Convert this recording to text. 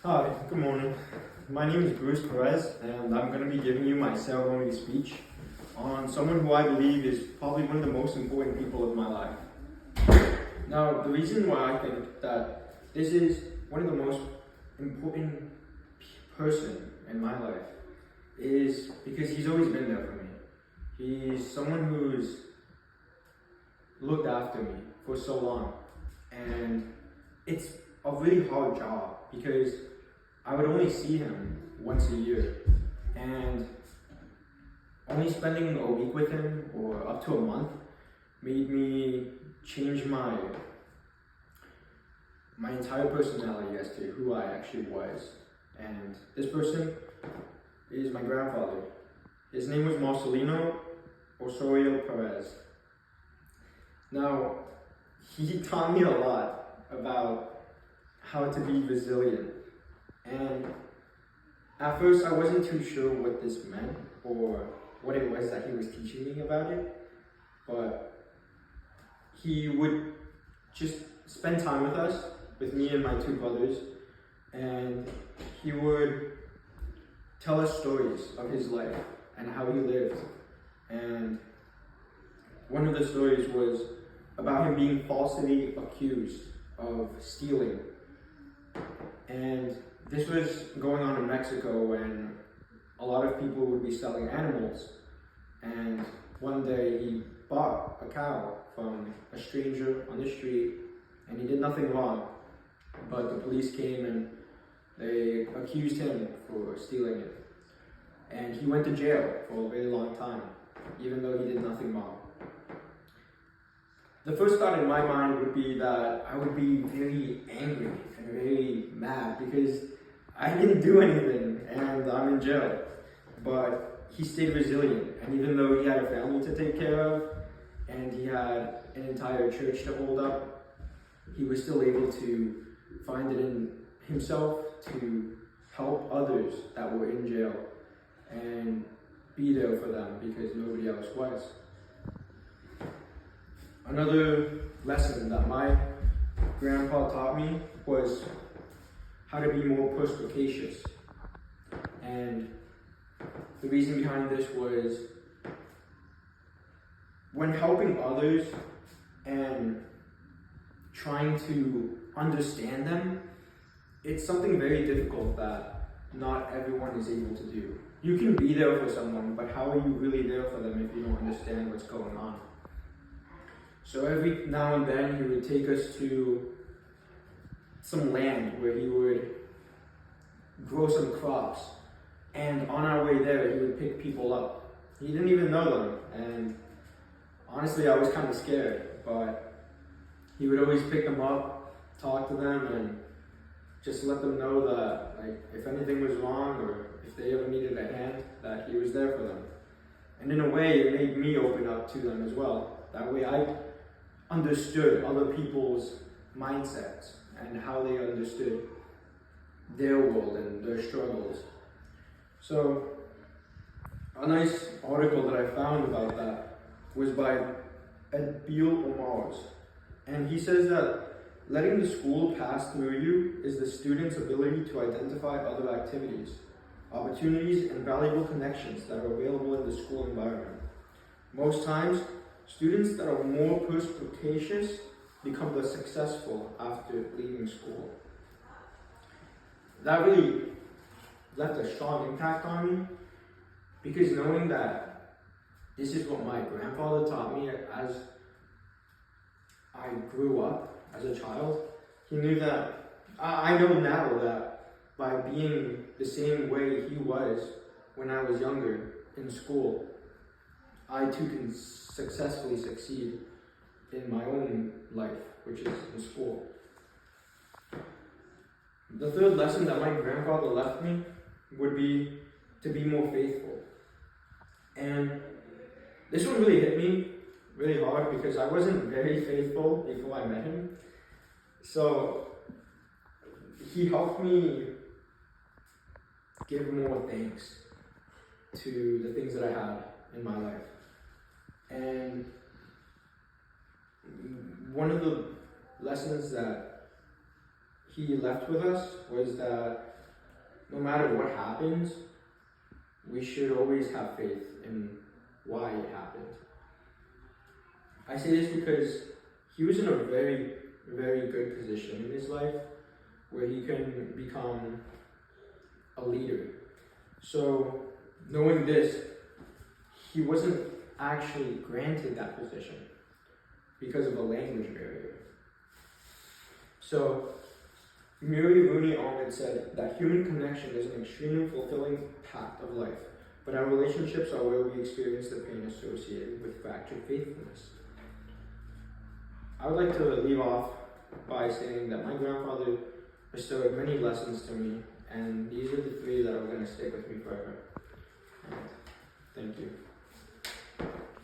Hi, good morning. My name is Bruce Perez, and I'm going to be giving you my ceremony speech on someone who I believe is probably one of the most important people of my life. Now, the reason why I think that this is one of the most important person in my life is because he's always been there for me. He's someone who's looked after me for so long, and it's a really hard job because I would only see him once a year, and only spending a week with him or up to a month made me change my entire personality as to who I actually was. And this person is my grandfather. His name was Marcelino Osorio Perez. Now, he taught me a lot about how to be resilient. And at first I wasn't too sure what this meant or what it was that he was teaching me about it, but he would just spend time with us, with me and my two brothers, and he would tell us stories of his life and how he lived. And one of the stories was about him being falsely accused of stealing. And this was going on in Mexico when a lot of people would be selling animals. And one day he bought a cow from a stranger on the street, and he did nothing wrong. But the police came and they accused him for stealing it. And he went to jail for a very long time, even though he did nothing wrong. The first thought in my mind would be that I would be very angry and very mad because I didn't do anything and I'm in jail. But he stayed resilient, and even though he had a family to take care of and he had an entire church to hold up, he was still able to find it in himself to help others that were in jail and be there for them because nobody else was. Another lesson that my grandpa taught me was how to be more perspicacious. And the reason behind this was when helping others and trying to understand them, it's something very difficult that not everyone is able to do. You can be there for someone, but how are you really there for them if you don't understand what's going on? So every now and then he would take us to some land where he would grow some crops, and on our way there he would pick people up. He didn't even know them, and honestly I was kind of scared, but he would always pick them up, talk to them, and just let them know that if anything was wrong or if they ever needed a hand, that he was there for them. And in a way it made me open up to them as well. That way I understood other people's mindsets and how they understood their world and their struggles. So a nice article that I found about that was by Edbil Omar's, and he says that letting the school pass through you is the student's ability to identify other activities, opportunities, and valuable connections that are available in the school environment. Most times, students that are more perspicacious become less successful after leaving school. That really left a strong impact on me because knowing that this is what my grandfather taught me as I grew up as a child, he knew that I know now that by being the same way he was when I was younger in school, I too can successfully succeed in my own life, which is in school. The third lesson that my grandfather left me would be to be more faithful. And this one really hit me really hard because I wasn't very faithful before I met him. So he helped me give more thanks to the things that I had in my life. And one of the lessons that he left with us was that no matter what happens, we should always have faith in why it happened. I say this because he was in a very, very good position in his life where he can become a leader. So, knowing this, he wasn't actually granted that position because of a language barrier. So, Mary Rooney Ahmed said that human connection is an extremely fulfilling path of life, but our relationships are where we experience the pain associated with fractured faithfulness. I would like to leave off by saying that my grandfather bestowed many lessons to me, and these are the three that are going to stick with me forever. And thank you.